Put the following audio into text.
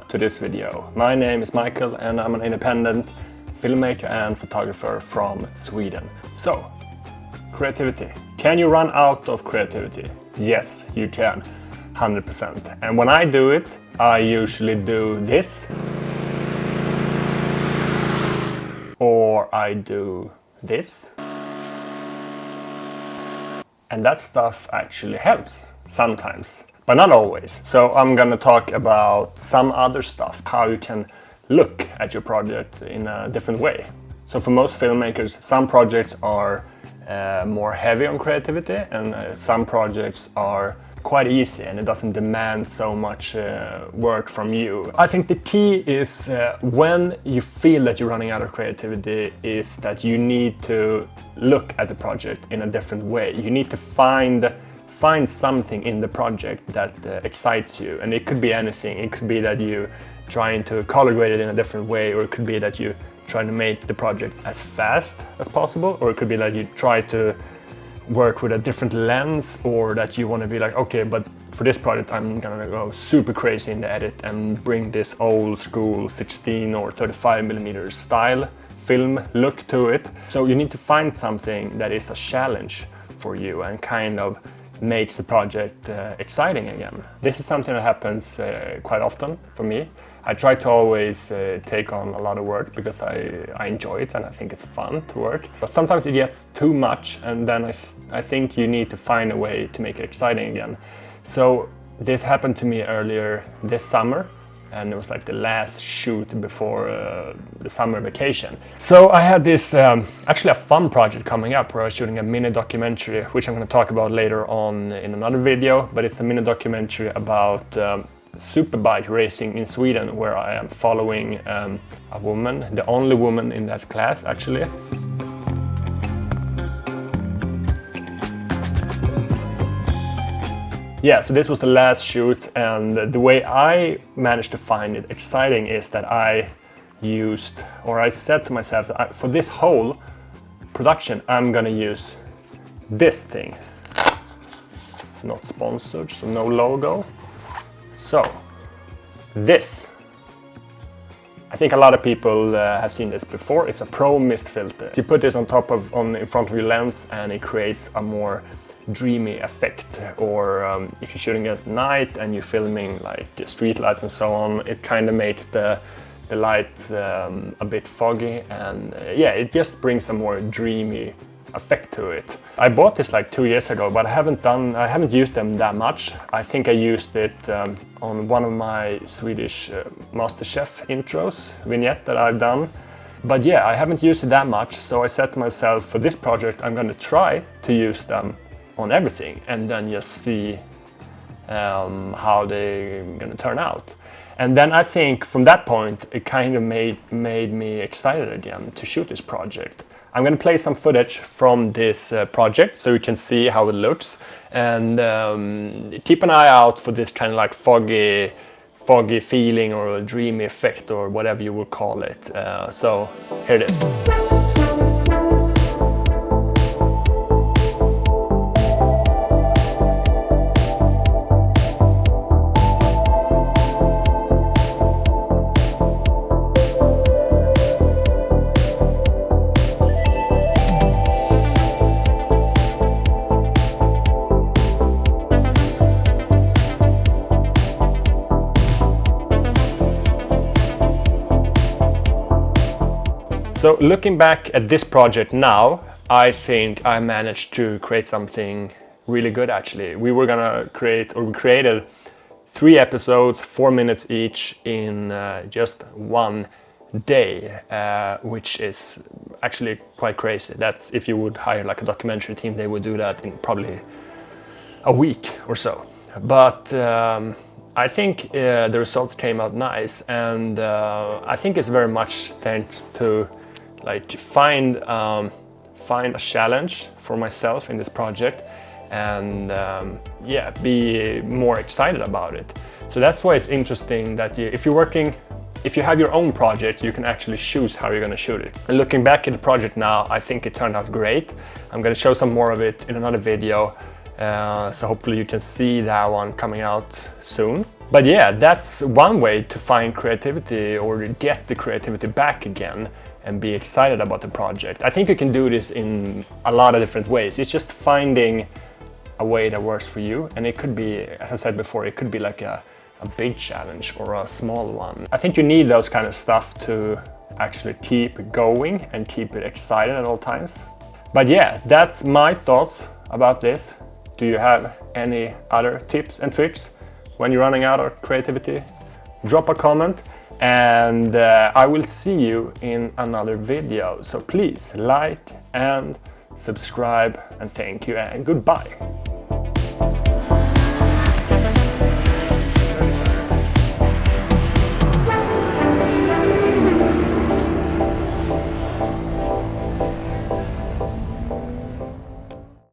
to this video. My name is Michael and I'm an independent filmmaker and photographer from Sweden. So, creativity. Can you run out of creativity? Yes, you can, 100%. And when I do it, I usually do this. Or I do this. And that stuff actually helps, sometimes, but not always. So I'm gonna talk about some other stuff, how you can look at your project in a different way. So for most filmmakers, some projects are more heavy on creativity and some projects are quite easy and it doesn't demand so much work from you. I think the key is when you feel that you're running out of creativity is that you need to look at the project in a different way. You need to find something in the project that excites you, and it could be anything. It could be that you trying to color grade it in a different way, or it could be that you try to make the project as fast as possible, or it could be that you try to work with a different lens, or that you want to be like, okay, but for this project I'm gonna go super crazy in the edit and bring this old school 16 or 35mm style film look to it. So you need to find something that is a challenge for you and kind of makes the project exciting again. This is something that happens quite often for me. I try to always take on a lot of work because I enjoy it and I think it's fun to work. But sometimes it gets too much, and then I think you need to find a way to make it exciting again. So this happened to me earlier this summer, and it was like the last shoot before the summer vacation. So I had this actually a fun project coming up where I was shooting a mini documentary, which I'm going to talk about later on in another video, but it's a mini documentary about superbike racing in Sweden, where I am following a woman, the only woman in that class actually. Yeah, so this was the last shoot, and the way I managed to find it exciting is that I said to myself that for this whole production I'm gonna use this thing. Not sponsored, so no logo. So, this. I think a lot of people have seen this before. It's a pro mist filter. You put this on in front of your lens and it creates a more dreamy effect. Or if you're shooting at night and you're filming like street lights and so on, it kind of makes the light a bit foggy, and yeah, it just brings a more dreamy effect to it. I bought this like 2 years ago, but I haven't used them that much. I think I used it on one of my Swedish MasterChef intros vignette that I've done. But yeah, I haven't used it that much, so I said to myself, for this project I'm going to try to use them on everything and then just see how they're going to turn out. And then I think from that point it kind of made me excited again to shoot this project. I'm going to play some footage from this project so you can see how it looks, and keep an eye out for this kind of like foggy feeling or a dreamy effect or whatever you would call it. So here it is. So looking back at this project now, I think I managed to create something really good actually. We created 3 episodes, 4 minutes each in just one day, which is actually quite crazy. That's if you would hire like a documentary team, they would do that in probably a week or so. But I think the results came out nice, and I think it's very much thanks to like find a challenge for myself in this project, and yeah, be more excited about it. So that's why it's interesting that if you have your own project, you can actually choose how you're going to shoot it. And looking back at the project now, I think it turned out great. I'm going to show some more of it in another video, so hopefully you can see that one coming out soon. But yeah, that's one way to find creativity or get the creativity back again and be excited about the project. I think you can do this in a lot of different ways. It's just finding a way that works for you, and it could be, as I said before, it could be like a big challenge or a small one. I think you need those kind of stuff to actually keep going and keep it excited at all times. But yeah, that's my thoughts about this. Do you have any other tips and tricks when you're running out of creativity? Drop a comment, and I will see you in another video. So please like and subscribe, and thank you and goodbye.